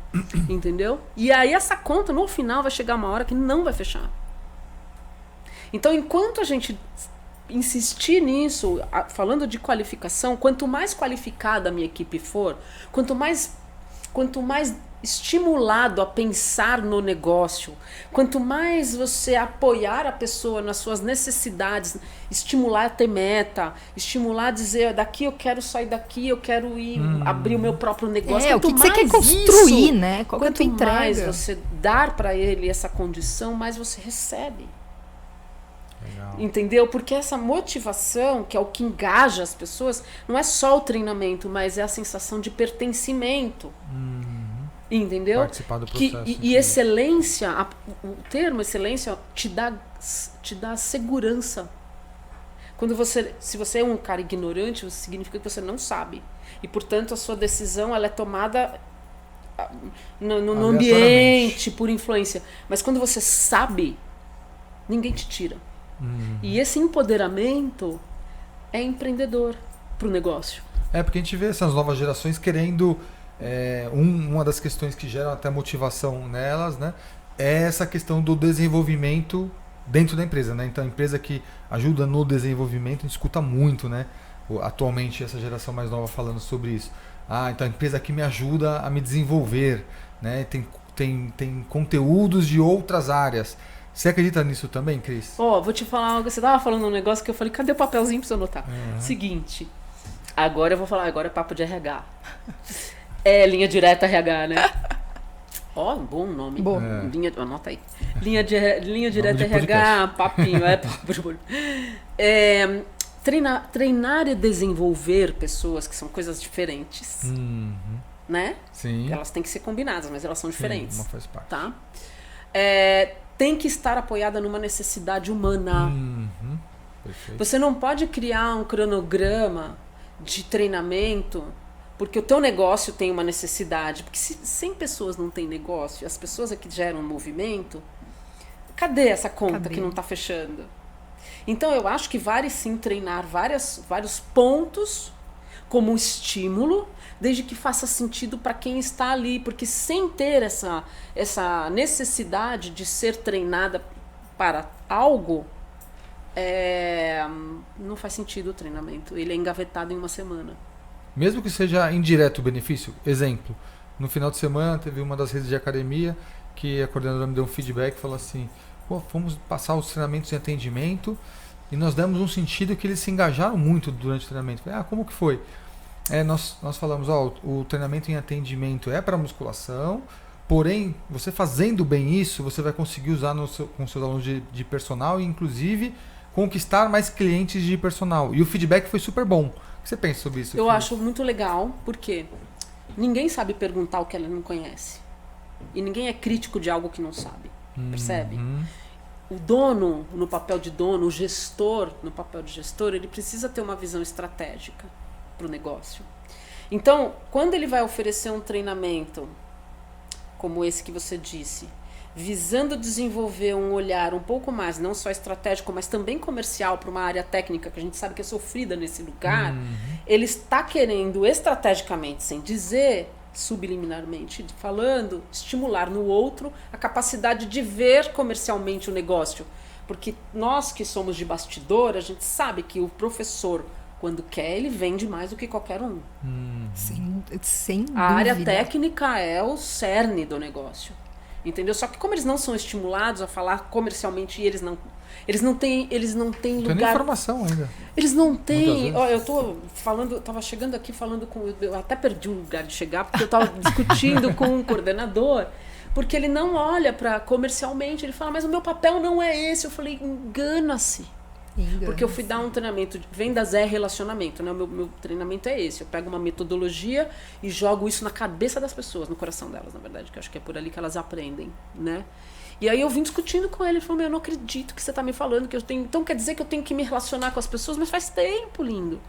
Entendeu? E aí essa conta, no final, vai chegar uma hora que não vai fechar. Então, enquanto a gente insistir nisso, falando de qualificação, quanto mais qualificada a minha equipe for, quanto mais estimulado a pensar no negócio, quanto mais você apoiar a pessoa nas suas necessidades, estimular a ter meta, estimular a dizer, daqui eu quero sair daqui, eu quero ir abrir o meu próprio negócio. O que você quer construir, né? Qual quanto é a tua entrega? Mais você dar para ele essa condição, mais você recebe. Legal. Entendeu? Porque essa motivação, que é o que engaja as pessoas, não é só o treinamento, mas é a sensação de pertencimento. Entendeu? Participar do processo. E excelência, o termo excelência te dá segurança. Se você é um cara ignorante, isso significa que você não sabe. E, portanto, a sua decisão ela é tomada no ambiente, por influência. Mas quando você sabe, ninguém te tira. E esse empoderamento é empreendedor para o negócio. Porque a gente vê essas novas gerações querendo... uma das questões que geram até motivação nelas, né, é essa questão do desenvolvimento dentro da empresa, né? Então a empresa que ajuda no desenvolvimento, a gente escuta muito, né, atualmente essa geração mais nova falando sobre isso. Então a empresa que me ajuda a me desenvolver, né? Tem conteúdos de outras áreas. Você acredita nisso também, Cris? Vou te falar algo. Você tava falando um negócio que eu falei, cadê o papelzinho pra você anotar? Seguinte, agora eu vou falar, agora é papo de RH. Linha direta RH, né? Bom nome. Bom. Anota aí. Linha direta RH, papinho, papo. Treinar e desenvolver pessoas, que são coisas diferentes. Né? Sim. Elas têm que ser combinadas, mas elas são diferentes. Uma faz parte. Tá? Tem que estar apoiada numa necessidade humana. Perfeito. Você não pode criar um cronograma de treinamento porque o teu negócio tem uma necessidade. Porque se 100 pessoas não têm negócio, as pessoas é que geram um movimento, cadê essa conta que não está fechando? Então eu acho que vale sim treinar vários pontos como um estímulo, desde que faça sentido para quem está ali. Porque sem ter essa necessidade de ser treinada para algo, não faz sentido o treinamento. Ele é engavetado em uma semana. Mesmo que seja indireto o benefício. Exemplo, no final de semana teve uma das redes de academia que a coordenadora me deu um feedback e falou assim, fomos passar os treinamentos em atendimento e nós demos um sentido que eles se engajaram muito durante o treinamento. Falei, como que foi? Nós falamos, o treinamento em atendimento é para musculação, porém, você fazendo bem isso, você vai conseguir usar com seus alunos de personal e, inclusive, conquistar mais clientes de personal. E o feedback foi super bom. O que você pensa sobre isso? Eu acho muito legal, porque ninguém sabe perguntar o que ela não conhece. E ninguém é crítico de algo que não sabe. Percebe? O dono, no papel de dono, o gestor, no papel de gestor, ele precisa ter uma visão estratégica para o negócio. Então, quando ele vai oferecer um treinamento como esse que você disse, visando desenvolver um olhar um pouco mais, não só estratégico, mas também comercial para uma área técnica, que a gente sabe que é sofrida nesse lugar, ele está querendo estrategicamente, sem dizer, subliminarmente falando, estimular no outro a capacidade de ver comercialmente o negócio. Porque nós que somos de bastidor, a gente sabe que o professor, quando quer, ele vende mais do que qualquer um. Sem dúvida. A área técnica é o cerne do negócio. Entendeu? Só que como eles não são estimulados a falar comercialmente, e eles não têm lugar. Tem nem informação ainda. Eles não têm. Ó, eu tava chegando aqui falando com. Eu até perdi o lugar de chegar, porque eu tava discutindo com um coordenador, porque ele não olha para comercialmente, ele fala, mas o meu papel não é esse. Eu falei, engana-se. Porque eu fui dar um treinamento de vendas é relacionamento, né? O meu treinamento é esse. Eu pego uma metodologia e jogo isso na cabeça das pessoas, no coração delas, na verdade, que eu acho que é por ali que elas aprendem, né? E aí eu vim discutindo com ele, ele falou, eu não acredito que você tá me falando que eu tenho... Então quer dizer que eu tenho que me relacionar com as pessoas, mas faz tempo, lindo.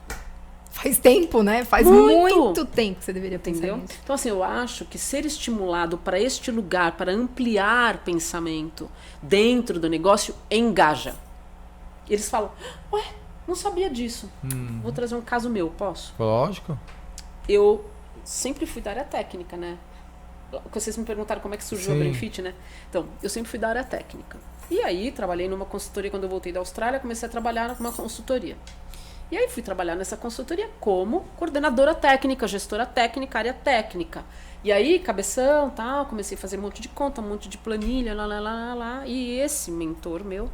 Faz tempo, né? Faz muito tempo que você deveria pensar nisso. Então assim, eu acho que ser estimulado para este lugar, para ampliar pensamento dentro do negócio, engaja. Eles falam, ué, não sabia disso. Vou trazer um caso meu, posso? Lógico. Eu sempre fui da área técnica, né? Vocês me perguntaram como é que surgiu a Brainfit, né? Então, eu sempre fui da área técnica. E aí, trabalhei numa consultoria, quando eu voltei da Austrália, comecei a trabalhar numa consultoria. E aí, fui trabalhar nessa consultoria como coordenadora técnica, gestora técnica, área técnica. E aí, cabeção, tal, comecei a fazer um monte de conta, um monte de planilha, lá. E esse mentor meu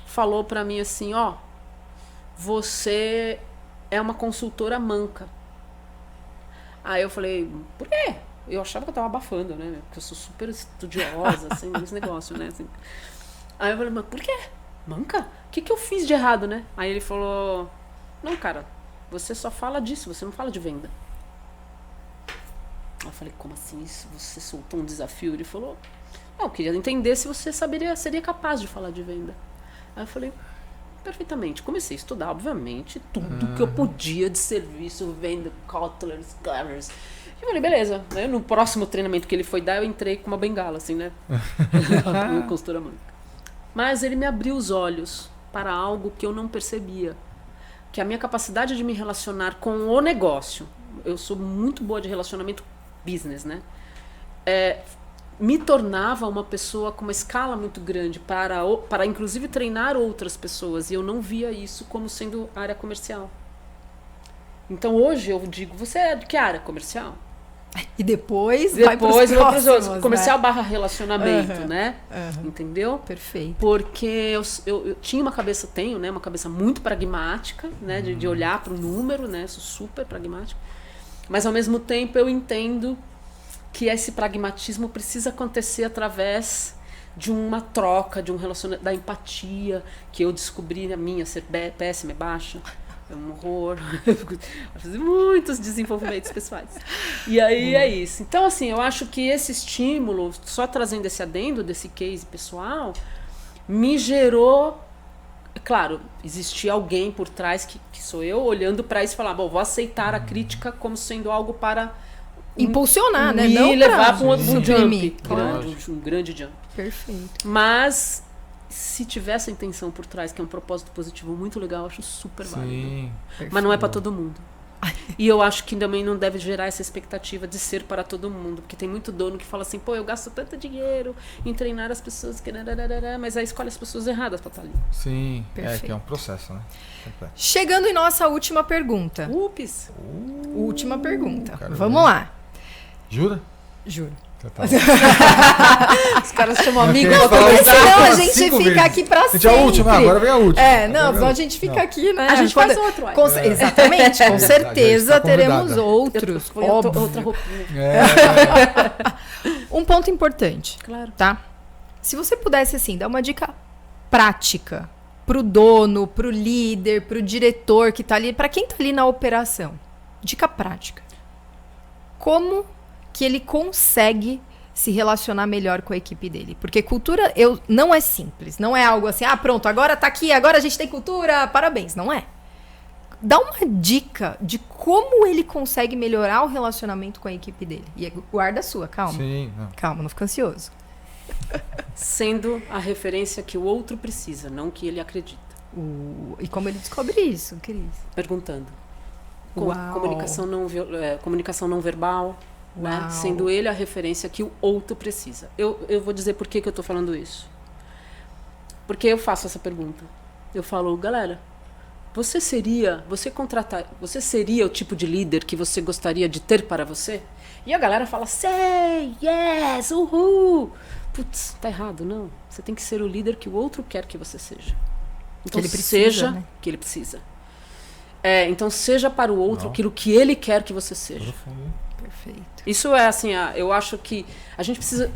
falou pra mim assim, você é uma consultora manca. Aí eu falei, por quê? Eu achava que eu tava abafando, né? Porque eu sou super estudiosa, assim, nesse negócio, né? Assim. Aí eu falei, mas por quê? Manca? O que eu fiz de errado, né? Aí ele falou, não, cara, você só fala disso, você não fala de venda. Aí eu falei, como assim? Você soltou um desafio? Ele falou, eu queria entender se você seria capaz de falar de venda. Aí eu falei, perfeitamente. Comecei a estudar, obviamente, tudo que eu podia de serviço, venda, Kotlers, Clevers. E eu falei, beleza. Aí, no próximo treinamento que ele foi dar, eu entrei com uma bengala, assim, né? Uma consultora manca. Mas ele me abriu os olhos para algo que eu não percebia. Que a minha capacidade de me relacionar com o negócio, eu sou muito boa de relacionamento business, né? Me tornava uma pessoa com uma escala muito grande para inclusive treinar outras pessoas, e eu não via isso como sendo área comercial. Então hoje eu digo, você é de que área comercial? E depois vai para os próximos, comercial barra relacionamento, né? Entendeu? Perfeito. Porque eu tinha uma cabeça, né? Uma cabeça muito pragmática, né? De olhar para o número, né? Sou super pragmática. Mas ao mesmo tempo eu entendo que esse pragmatismo precisa acontecer através de uma troca, de um relacionamento, da empatia, que eu descobri a minha ser péssima e baixa. É um horror. Eu fiz muitos desenvolvimentos pessoais. E aí é isso. Então, assim, eu acho que esse estímulo, só trazendo esse adendo desse case pessoal, me gerou... Claro, existia alguém por trás, que sou eu, olhando para isso e falar, bom, vou aceitar a crítica como sendo algo para... impulsionar, né? Não levar para um jump. Claro. Um grande jump. Perfeito. Mas, se tiver essa intenção por trás, que é um propósito positivo muito legal, eu acho super válido. Mas não é para todo mundo. E eu acho que também não deve gerar essa expectativa de ser para todo mundo. Porque tem muito dono que fala assim, pô, eu gasto tanto dinheiro em treinar as pessoas, mas aí escolhe as pessoas erradas para estar ali. Sim, perfeito. Que é um processo, né? Chegando em nossa última pergunta. Ups! Última pergunta. Vamos lá. Jura? Juro. Os caras chamam amigo Não, pra Porque conversar. senão a umas gente 5 fica vezes. aqui pra Gente, sempre. a última, agora vem a última. Não, senão a gente fica aqui, né? A gente Quando- faz outro, uai. Exatamente, com verdade, certeza já está teremos convidada. outros. Põe Óbvio. outra roupinha. Um ponto importante, Claro. tá? Se você pudesse, assim, dar uma dica prática pro dono, pro líder, pro diretor que tá ali, pra quem tá ali na operação. Dica prática. Como que ele consegue se relacionar melhor com a equipe dele? Porque cultura não é simples, não é algo assim, pronto, agora tá aqui, agora a gente tem cultura, parabéns, não é. Dá uma dica de como ele consegue melhorar o relacionamento com a equipe dele. E guarda a sua, calma. Sim. Não. Calma, não fica ansioso. Sendo a referência que o outro precisa, não que ele acredita. E como ele descobre isso, Cris? Perguntando. Uau. Comunicação não verbal, né? Uau. Sendo ele a referência que o outro precisa. Eu vou dizer por que eu estou falando isso. Porque eu faço essa pergunta. Eu falo, galera, você seria o tipo de líder que você gostaria de ter para você? E a galera fala, sei, yes, uhul. Putz, tá errado, não. Você tem que ser o líder que o outro quer que você seja. Então ele precisa, seja né? que ele precisa. Então seja para o outro Não. aquilo que ele quer que você seja. Perfeito. Isso é assim, eu acho que a gente precisa.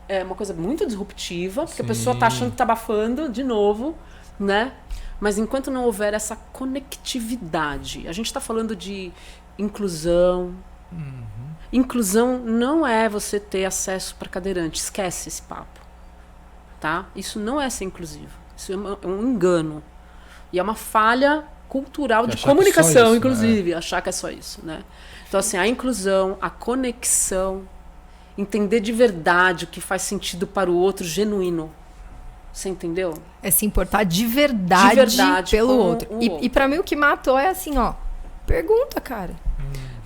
É uma coisa muito disruptiva, porque a pessoa tá achando que tá abafando de novo, né? Mas enquanto não houver essa conectividade, a gente está falando de inclusão. Inclusão não é você ter acesso para cadeirante, esquece esse papo, tá? Isso não é ser inclusivo, isso é um engano e é uma falha cultural de achar que é só comunicação, isso, inclusive, achar que é só isso, né? Então assim, a inclusão, a conexão, entender de verdade o que faz sentido para o outro genuíno. Você entendeu? É se importar de verdade pelo com outro. o E outro. pra mim o que matou é assim, ó. Pergunta, cara.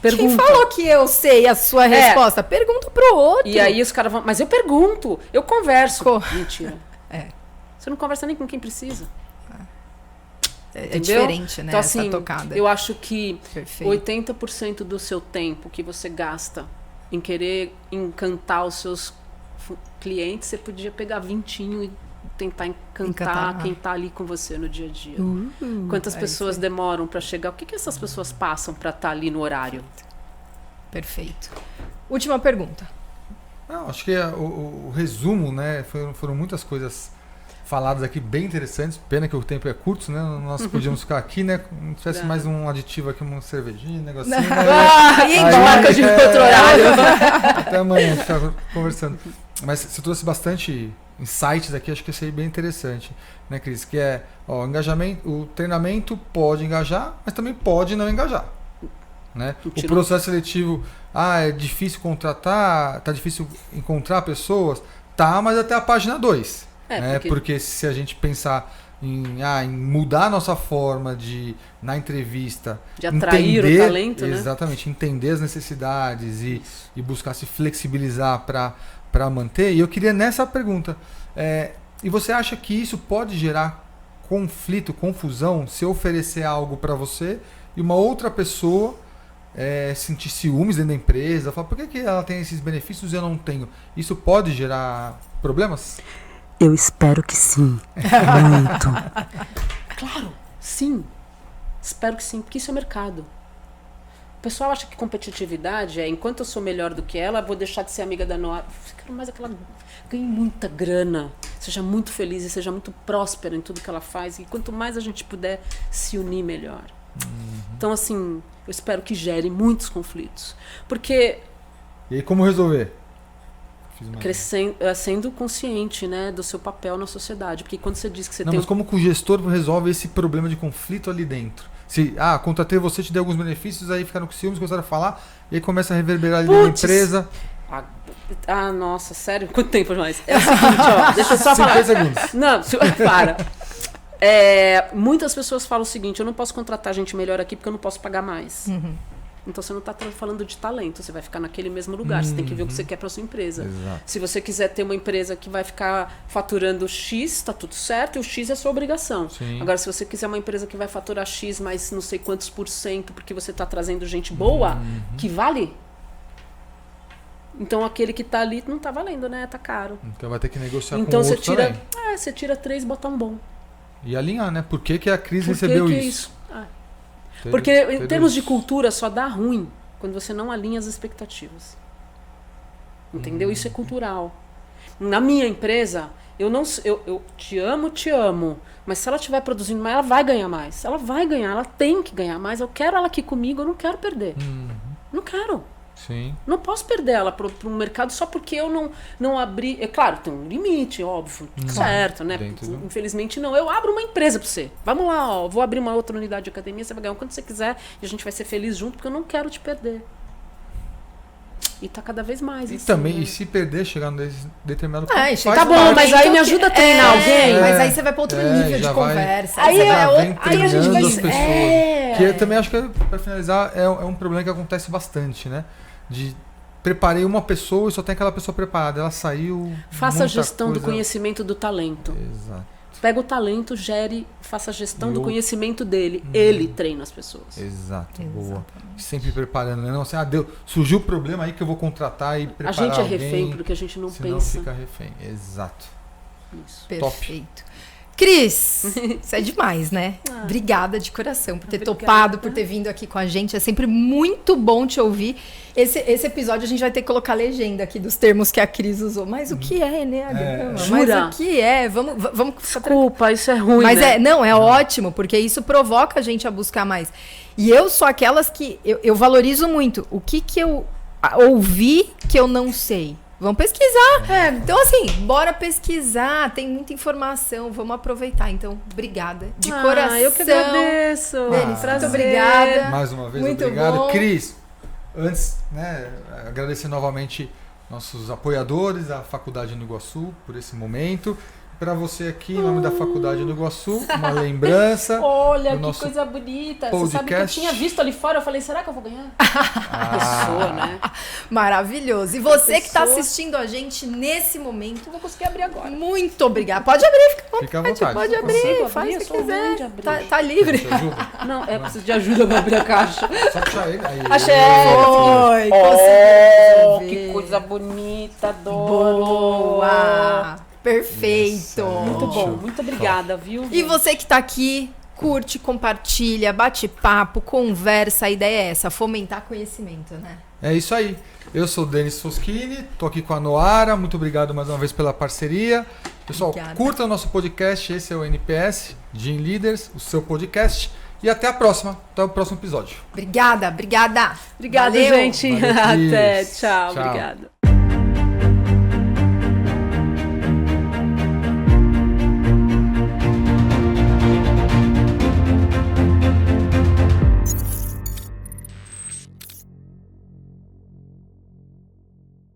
Quem Pergunta. falou que eu sei a sua resposta? Pergunta pro outro. E aí os caras vão, mas eu pergunto, eu converso. Mentira. É. Você não conversa nem com quem precisa. É Entendeu? diferente, né? Então, essa assim, tocada. eu acho que Perfeito. 80% do seu tempo que você gasta em querer encantar os seus clientes, você podia pegar 20 e tentar encantar quem está ali com você no dia a dia. Quantas pessoas demoram para chegar? O que essas pessoas passam para estar ali no horário? Perfeito. Última pergunta. Não, acho que o resumo, né? Foram muitas coisas faladas aqui bem interessantes. Pena que o tempo é curto, né? Nós podíamos ficar aqui, né? Se tivesse mais um aditivo aqui, uma cervejinha, um negocinho. Né? E Marca de outro horário. Até amanhã a gente fica conversando. Mas você trouxe bastante insights aqui, acho que isso aí é bem interessante, né, Cris? Que é, ó, engajamento, o treinamento pode engajar, mas também pode não engajar. Né? O processo seletivo, é difícil contratar, tá difícil encontrar pessoas, mas até a página 2. Né? Porque se a gente pensar em mudar a nossa forma na entrevista, de atrair o talento, né? Exatamente, entender as necessidades e buscar se flexibilizar para manter. E eu queria nessa pergunta, e você acha que isso pode gerar conflito, confusão, se eu oferecer algo para você e uma outra pessoa sentir ciúmes dentro da empresa, falar, por que ela tem esses benefícios e eu não tenho? Isso pode gerar problemas? Eu espero que sim. Muito. Claro, sim. Espero que sim, porque isso é mercado. O pessoal acha que competitividade enquanto eu sou melhor do que ela, vou deixar de ser amiga da Noara. Quero mais aquela... Ganhe muita grana, seja muito feliz e seja muito próspera em tudo que ela faz. E quanto mais a gente puder se unir, melhor. Então, assim, eu espero que gere muitos conflitos. Porque... E aí, como resolver? Sendo consciente, né, do seu papel na sociedade. Porque quando você diz que você tem... Mas como que o gestor resolve esse problema de conflito ali dentro? Se, contratei você, te dei alguns benefícios, aí ficaram com ciúmes, começaram a falar, e aí começa a reverberar ali na empresa. Nossa, sério? Quanto tempo mais? É o seguinte, ó, deixa eu só falar. 50 segundos. Não, para. Muitas pessoas falam o seguinte, eu não posso contratar gente melhor aqui porque eu não posso pagar mais. Então você não está falando de talento, você vai ficar naquele mesmo lugar, você tem que ver o que você quer para sua empresa. Exato. Se você quiser ter uma empresa que vai ficar faturando X, está tudo certo, e o X é sua obrigação. Sim. Agora, se você quiser uma empresa que vai faturar X, mais não sei quantos %, porque você está trazendo gente boa, que vale, Então aquele que tá ali não tá valendo, né? Tá caro. Então vai ter que negociar Então com o você outro tira, também. você tira 3 e bota um bom. E alinhar, né? Por que a Cris Por que recebeu que é isso? Porque em termos de cultura só dá ruim quando você não alinha as expectativas. Entendeu? Isso é cultural. Na minha empresa, eu te amo, mas se ela estiver produzindo mais, ela vai ganhar mais. Ela vai ganhar, ela tem que ganhar mais. Eu quero ela aqui comigo, eu não quero perder. Não quero. Sim. Não posso perder ela para um mercado só porque eu não abri. É claro, tem um limite, óbvio. Certo, né? Infelizmente não. Eu abro uma empresa para você. Vamos lá, ó. Vou abrir uma outra unidade de academia, você vai ganhar quanto você quiser e a gente vai ser feliz junto, porque eu não quero te perder. E tá cada vez mais. E assim, também, né? e se perder, chegar num determinado Ah, ponto. chega Tá bom, mas aí me ajuda a treinar alguém. Mas aí você vai para outro nível de já vai- conversa. Aí você vai Já outro- vem aí a gente treinando vai- as pessoas. É. Que eu também acho que, pra finalizar, é um problema que acontece bastante, né? De preparei uma pessoa e só tem aquela pessoa preparada. Ela saiu. Faça a muita gestão do coisa- conhecimento do talento. Exato. Pega o talento, faça a gestão E do eu- conhecimento dele. Ele treina as pessoas. Exato, boa. Sempre preparando, né? Não assim, surgiu o problema aí que eu vou contratar e A preparar gente é alguém, refém porque a gente não senão pensa. fica refém. Exato. Isso. Perfeito. Cris, isso é demais, né? Obrigada de coração por ter Obrigada. topado, por ter vindo aqui com a gente. É sempre muito bom te ouvir. Esse episódio a gente vai ter que colocar legenda aqui dos termos que a Cris usou. Mas o que é Enneagrama? Mas Jura? o que é? Vamos Desculpa, isso é ruim, Mas né? é ótimo, porque isso provoca a gente a buscar mais. E eu sou aquelas que eu valorizo muito. O que eu ouvi que eu não sei? Vamos pesquisar. Então, assim, bora pesquisar. Tem muita informação. Vamos aproveitar. Então, obrigada. De coração. Eu que agradeço. Denis, Prazer. muito obrigada. Mais uma vez, Muito obrigado. bom. Cris, antes, né, agradecer novamente nossos apoiadores, a Faculdade no Iguaçu, por esse momento. Para você aqui, em nome da Faculdade no Iguaçu, uma lembrança. Olha, do que nosso coisa bonita. Você sabe que eu podcast. tinha visto ali fora, eu falei, será que eu vou ganhar? Pessoa, né? Maravilhoso. E você que está pessoa- assistindo a gente nesse momento, Não vou conseguir abrir agora. muito obrigada. Pode abrir, Fica à vontade. Pode Fica à abrir, vontade. faz o Eu que sou ruim quiser. de abrir. Tá livre. Te ajuda? Não, preciso de ajuda pra abrir a caixa. Só puxar ele. Aí. Achei. Foi, Oh, conseguiu que resolver. coisa bonita, adoro. Boa! Perfeito! Muito bom, muito obrigada, viu? E você que tá aqui, curte, compartilha, bate papo, conversa. A ideia é essa, fomentar conhecimento, né? É isso aí. Eu sou o Denis Foschini, tô aqui com a Noara. Muito obrigado mais uma vez pela parceria. Pessoal, Obrigada. curta o nosso podcast. Esse é o NPS, Gym Leaders, o seu podcast. E até a próxima. Até o próximo episódio. Obrigada. Obrigada, Valeu. gente. Valeu, Cris. Até, tchau. Tchau. Obrigada.